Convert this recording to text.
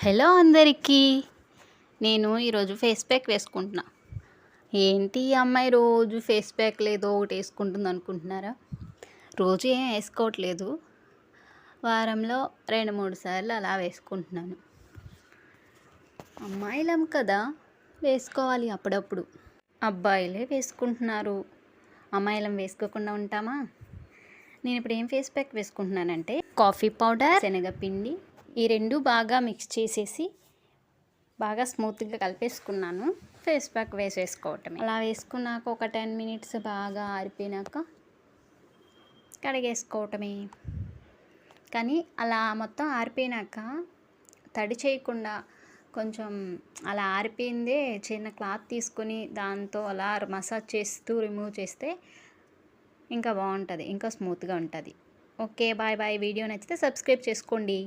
Hello అందరికీ. నేను ఈరోజు ఫేస్ ప్యాక్ వేసుకుంటున్నా. ఏంటి ఈ అమ్మాయి రోజు ఫేస్ ప్యాక్లు ఏదో ఒకటి వేసుకుంటుంది అనుకుంటున్నారా? రోజు ఏం వేసుకోవట్లేదు, వారంలో 2-3 సార్లు అలా వేసుకుంటున్నాను. అమ్మాయిలం కదా, వేసుకోవాలి అప్పుడప్పుడు. అబ్బాయిలే వేసుకుంటున్నారు, అమ్మాయిలం వేసుకోకుండా ఉంటామా? నేను ఇప్పుడు ఏం ఫేస్ ప్యాక్ వేసుకుంటున్నానంటే కాఫీ పౌడర్, శనగపిండి ఈ రెండు బాగా మిక్స్ చేసేసి బాగా స్మూత్గా కలిపేసుకున్నాను. Face pack వేసేసుకోవటమే. అలా వేసుకున్నాక ఒక 10 మినిట్స్ బాగా ఆరిపోయినాక కడిగేసుకోవటమే. కానీ అలా మొత్తం ఆరిపోయినాక తడి చేయకుండా కొంచెం అలా ఆరిపోయిందే చిన్న క్లాత్ తీసుకొని దాంతో అలా మసాజ్ చేస్తూ రిమూవ్ చేస్తే ఇంకా బాగుంటుంది, ఇంకా స్మూత్గా ఉంటుంది. Okay, bye bye. వీడియో నచ్చితే సబ్స్క్రైబ్ చేసుకోండి.